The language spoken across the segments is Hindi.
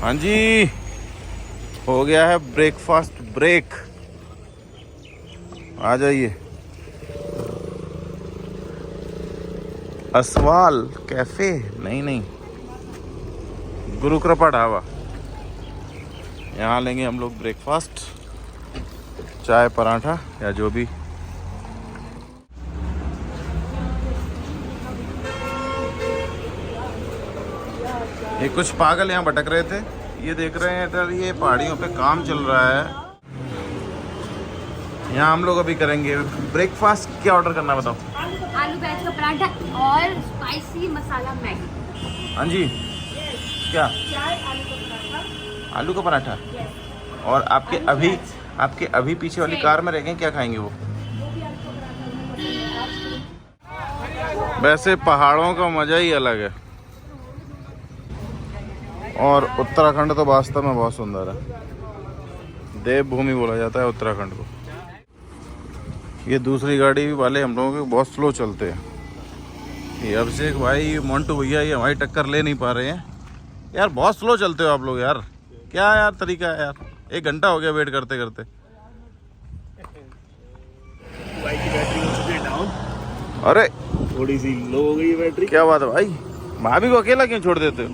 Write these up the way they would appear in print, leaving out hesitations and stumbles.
हाँ जी, हो गया है ब्रेकफास्ट ब्रेक। आ जाइए। असवाल कैफे, नहीं, गुरु कृपा ढाबा। यहाँ लेंगे हम लोग ब्रेकफास्ट, चाय पराठा या जो भी। ये कुछ पागल यहाँ भटक रहे थे, ये देख रहे हैं इधर, ये पहाड़ियों पे काम चल रहा है। यहाँ हम लोग अभी करेंगे ब्रेकफास्ट। क्या ऑर्डर करना बताओ? आलू प्याज का पराठा और स्पाइसी मसाला मैगी। हाँ जी, क्या? आलू का पराठा। और आपके अभी पीछे वाली कार में रह गए, क्या खाएंगे वो? वैसे पहाड़ों का मजा ही अलग है, और उत्तराखंड तो वास्तव में बहुत सुंदर है। देवभूमि बोला जाता है उत्तराखंड को। ये दूसरी गाड़ी वाले हम लोगों के बहुत स्लो चलते हैं। ये अभिषेक भाई, मोन्टू भैया, ये हमारी टक्कर ले नहीं पा रहे हैं यार। बहुत स्लो चलते हो आप लोग यार, क्या यार तरीका है यार। 1 घंटा हो गया वेट करते करते। बाइक की बैटरी हो चुकी है डाउन, अरे थोड़ी सी लो हो गई है बैटरी। क्या बात है भाई, भाभी को अकेला क्यों छोड़ देते हो?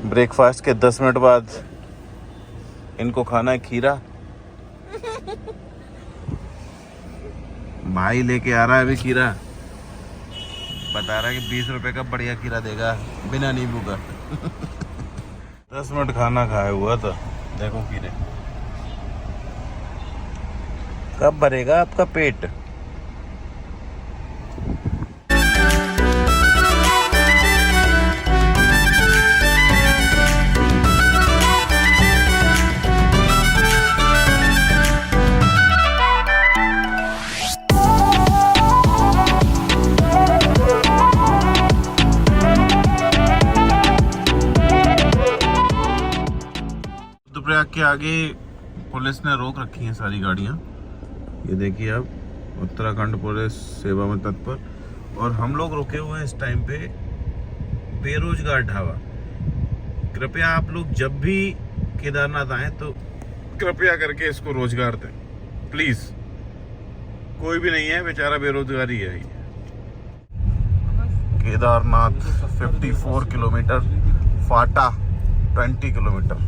ब्रेकफास्ट के 10 मिनट बाद इनको खाना है खीरा। भाई लेके आ रहा है अभी खीरा, बता रहा है कि 20 रुपए का बढ़िया खीरा देगा बिना नींबू का। 10 मिनट खाना खाया हुआ था, देखो खीरे। कब भरेगा आपका पेट? रुद्रप्रयाग के आगे पुलिस ने रोक रखी है सारी गाड़ियां। ये देखिए आप, उत्तराखंड पुलिस सेवा में तत्पर। और हम लोग रुके हुए हैं इस टाइम पे बेरोजगार ढाबा। कृपया आप लोग जब भी केदारनाथ आए तो कृपया करके इसको रोजगार दें प्लीज। कोई भी नहीं है, बेचारा बेरोजगार ही है ये। केदारनाथ 54 किलोमीटर, फाटा 20 किलोमीटर।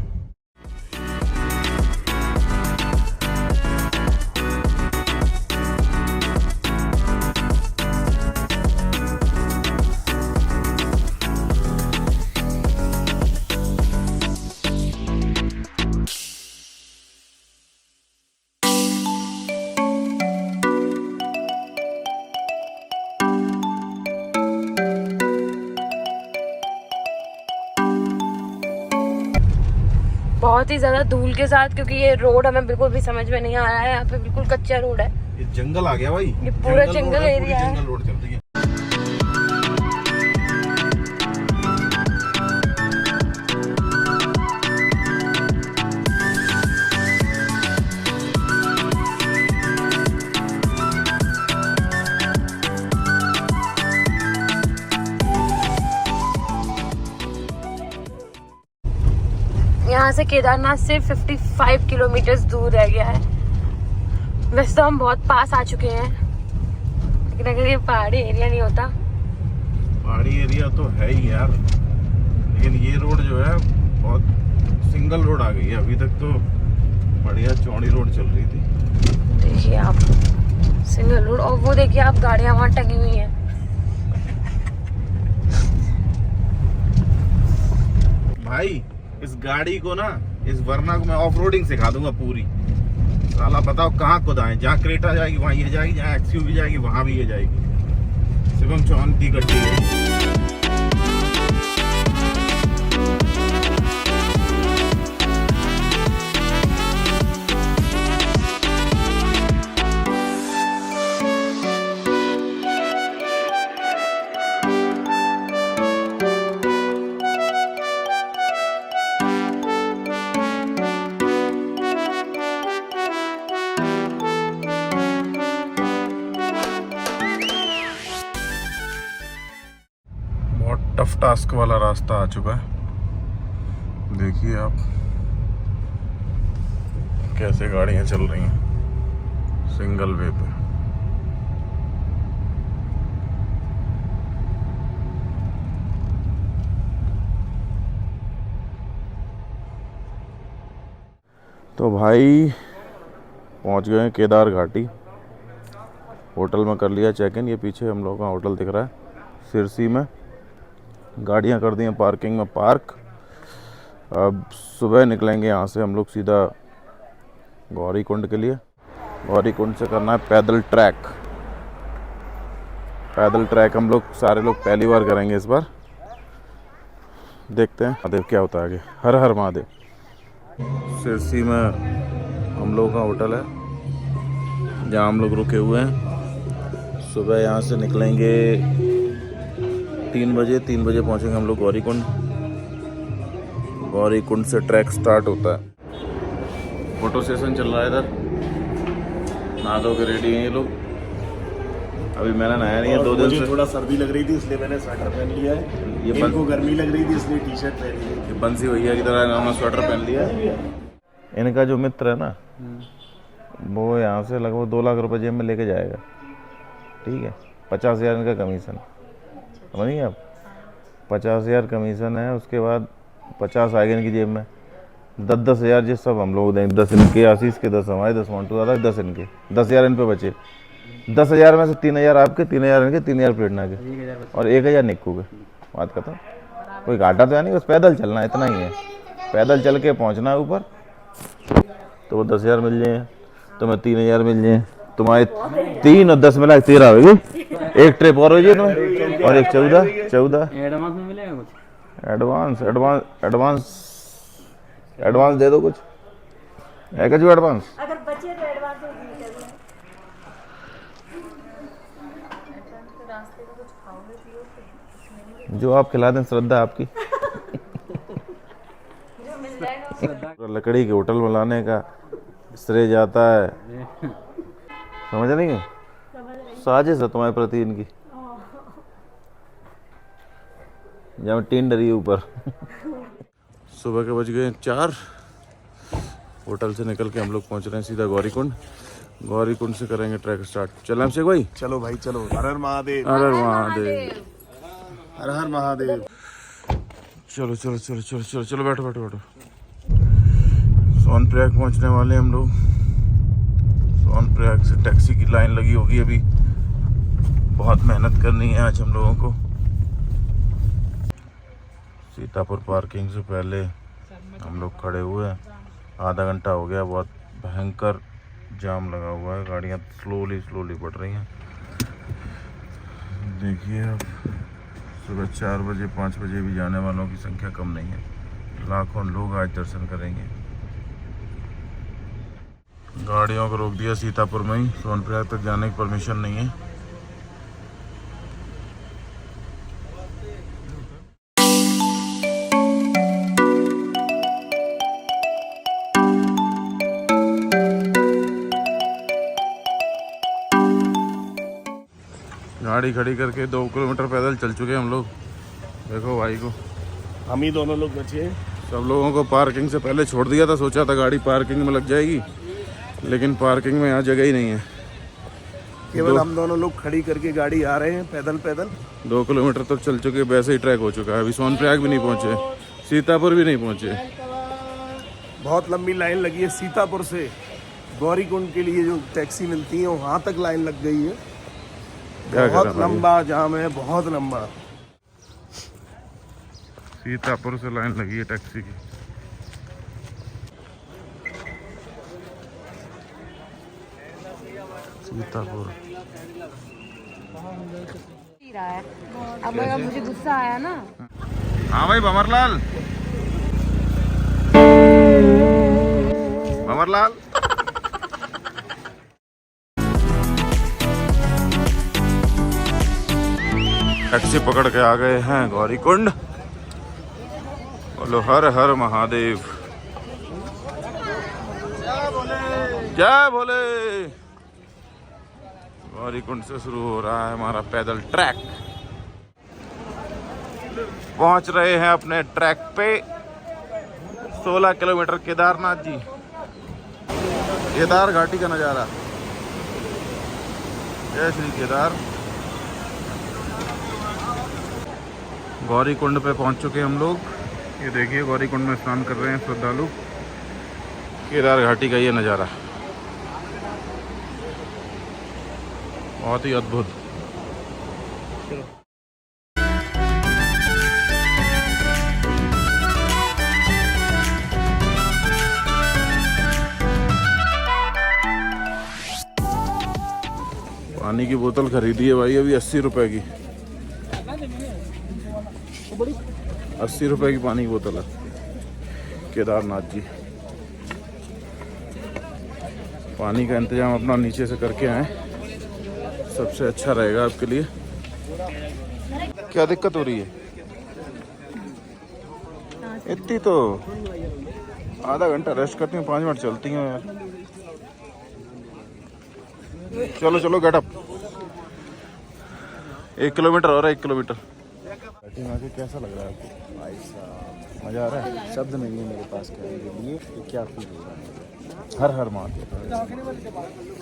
बहुत ही ज्यादा धूल के साथ, क्योंकि ये रोड हमें बिल्कुल भी समझ में नहीं आ रहा है। यहाँ पे बिल्कुल कच्चा रोड है। ये जंगल आ गया भाई, ये पूरा जंगल एरिया है। जंगल रोड चल रही है। यहाँ से केदारनाथ से 55 किलोमीटर दूर रह गया है। वैसे तो हम बहुत पास आ चुके हैं, लेकिन अगर ये पहाड़ी एरिया नहीं होता। पहाड़ी एरिया तो है ही यार, लेकिन ये रोड जो है बहुत सिंगल रोड आ गई है। अभी तक तो बढ़िया चौड़ी रोड चल रही थी। देखिए आप, सिंगल रोड। और वो देखिए आप, गाड़ियां वहाँ टंगी हुई हैं। भाई इस गाड़ी को ना, इस वरना को मैं ऑफ रोडिंग सिखा दूंगा पूरी। साला बताओ कहाँ खुदाएं, जहाँ क्रेटा जाएगी वहाँ ये जाएगी, जहाँ एक्सयूवी जाएगी वहाँ भी ये जाएगी। शिवम चौहान की गड्डी है। टफ टास्क वाला रास्ता आ चुका है। देखिए आप कैसे गाड़ियां चल रही हैं सिंगल वे पे। तो भाई पहुंच गए हैं केदार घाटी। होटल में कर लिया चेक इन। ये पीछे हम लोगों का होटल दिख रहा है सिरसी में। गाड़ियां कर दी हैं पार्किंग में पार्क। अब सुबह निकलेंगे यहाँ से हम लोग सीधा गौरीकुंड के लिए। गौरीकुंड से करना है पैदल ट्रैक। पैदल ट्रैक हम लोग सारे लोग पहली बार करेंगे इस बार। देखते हैं महादेव क्या होता है आगे। हर हर महादेव। सिरसी में हम लोगों का होटल है जहाँ हम लोग रुके हुए हैं। सुबह यहाँ से निकलेंगे 3 बजे पहुँचेंगे हम लोग गौरीकुंड। गौरीकुंड से ट्रैक स्टार्ट होता है। फोटो सेशन चल रहा है इधर। नहा धो के रेडी हैं ये लोग। अभी मैंने नहाया नहीं है 2 दिन मुझे से। थोड़ा सर्दी लग रही थी इसलिए मैंने स्वेटर पहन लिया है। ये इनको गर्मी लग रही थी इसलिए टी शर्ट पहनी है। ये बंसी भैया की तरह इन्होंने स्वेटर पहन लिया। इनका जो मित्र है ना वो यहाँ से लगभग 2 लाख रुपए जेब में लेके जाएगा। ठीक है 50,000 इनका कमीशन। समझिए आप 50,000 कमीशन है। उसके बाद 50 आएगा इनकी जेब में। 10,000 ये सब हम लोग देंगे। 10 इनके, आशीष के 10 हमारे, 10 मंटू दादा, 10 इनके। 10,000 इन पे बचे। 10,000 में से 3,000 आपके, 3,000 इनके, 3,000 प्रेरणा के और 1,000 निक्कू के। बात खत्म। कोई घाटा तो है नहीं, बस पैदल चलना है, इतना ही है। पैदल चल के पहुंचना है ऊपर तो वो 10,000 मिल जाए, तुम्हें 3,000 मिल जाए। तुम्हारे 3 और 10 मिला 13 होगी। एक ट्रिप और हो जाए तुम्हें और एक 14 एडवांस में मिलेगा कुछ? एडवांस दे दो कुछ है क्या जो एडवांस? अगर बचे तो एडवांस में जो आप खिला दें, श्रद्धा आपकी। लकड़ी के होटल में लाने का श्रेय जाता है। समझ नहीं है? साजिश है तुम्हारे प्रति इनकी। जहाँ टीन डरी है ऊपर। सुबह के बज गए 4। होटल से निकल के हम लोग पहुंच रहे हैं सीधा गौरीकुंड। गौरीकुंड से करेंगे ट्रैक स्टार्ट। चल अभिषेक भाई। चलो भाई चलो। हर हर महादेव। हर हर महादेव। हर हर महादेव। चलो चलो चलो चलो चलो चलो बैठो बैठो बैठो। सोनप्रयाग पहुंचने वाले हम लोग। सोनप्रयाग से टैक्सी की लाइन लगी होगी अभी। बहुत मेहनत करनी है आज हम लोगों को। सीतापुर पार्किंग से पहले हम लोग खड़े हुए हैं। आधा घंटा हो गया। बहुत भयंकर जाम लगा हुआ है। गाड़ियाँ स्लोली बढ़ रही हैं। देखिए अब सुबह 4 बजे 5 बजे भी जाने वालों की संख्या कम नहीं है। लाखों लोग आज दर्शन करेंगे। गाड़ियों को रोक दिया सीतापुर में ही। सोनप्रयाग तक जाने की परमिशन नहीं है। गाड़ी खड़ी करके 2 किलोमीटर पैदल चल चुके हम लोग। देखो भाई को। हम ही दोनों लोग बचे हैं। सब लोगों को पार्किंग से पहले छोड़ दिया था। सोचा था गाड़ी पार्किंग में लग जाएगी, लेकिन पार्किंग में यहाँ जगह ही नहीं है। केवल हम दोनों लोग खड़ी करके गाड़ी आ रहे हैं पैदल। 2 किलोमीटर तो चल चुके। वैसे ही ट्रैक हो चुका है। अभी सोनप्रयाग भी नहीं पहुँचे, सीतापुर भी नहीं पहुँचे। बहुत लंबी लाइन लगी है। सीतापुर से गौरीकुंड के लिए जो टैक्सी मिलती है वहाँ तक लाइन लग गई है। बहुत लंबा जाम है, बहुत लंबा। सीतापुर से लाइन लगी है टैक्सी की। सीतापुर रहा है। अब अगर मुझे गुस्सा आया ना। हाँ भाई भंवरलाल। टैक्सी पकड़ के आ गए हैं गौरीकुंड। बोलो हर हर महादेव। जय भोले। गौरीकुंड से शुरू हो रहा है हमारा पैदल ट्रैक। पहुंच रहे हैं अपने ट्रैक पे। 16 किलोमीटर केदारनाथ जी, केदार घाटी का नज़ारा। जय श्री केदार। गौरी कुंड पे पहुंच चुके हैं हम लोग। ये देखिए गौरी कुंड में स्नान कर रहे हैं श्रद्धालु। केदार घाटी का ये नज़ारा बहुत ही अद्भुत। पानी की बोतल खरीदी है भाई अभी 80 रुपए की। 80 रुपए की पानी की बोतल है। केदारनाथ जी पानी का इंतजाम अपना नीचे से करके आए, सबसे अच्छा रहेगा आपके लिए। क्या दिक्कत हो रही है? इतनी तो आधा घंटा रेस्ट करती हूँ, 5 मिनट चलती हूँ यार। चलो चलो गेट अप। 1 किलोमीटर और है, 1 किलोमीटर। कैसा लग रहा है आपको? भाई साहब मजा आ रहा है? शब्द नहीं है मेरे पास कहने के लिए कि क्या फील हो रहा है। हर हर महादेव।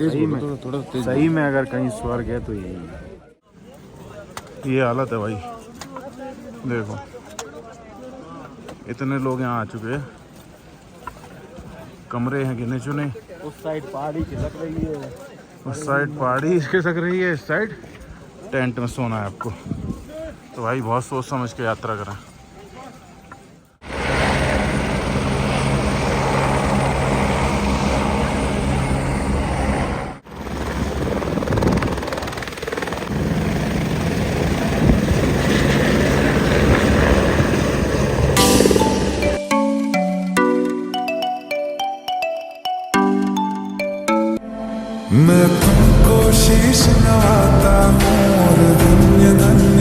सही में थोड़ा तेज। सही में अगर कहीं स्वर्ग है तो यही है। ये हालत है भाई, देखो इतने लोग यहाँ आ चुके हैं। कमरे हैं गिने चुने। उस साइड पहाड़ी खिसक रही है, उस साइड पहाड़ी खिसक रही है, इस साइड टेंट में सोना है आपको। तो भाई बहुत सोच समझ के यात्रा करें। मैं तुमको शीश नवाता हूँ और धन्य धन्य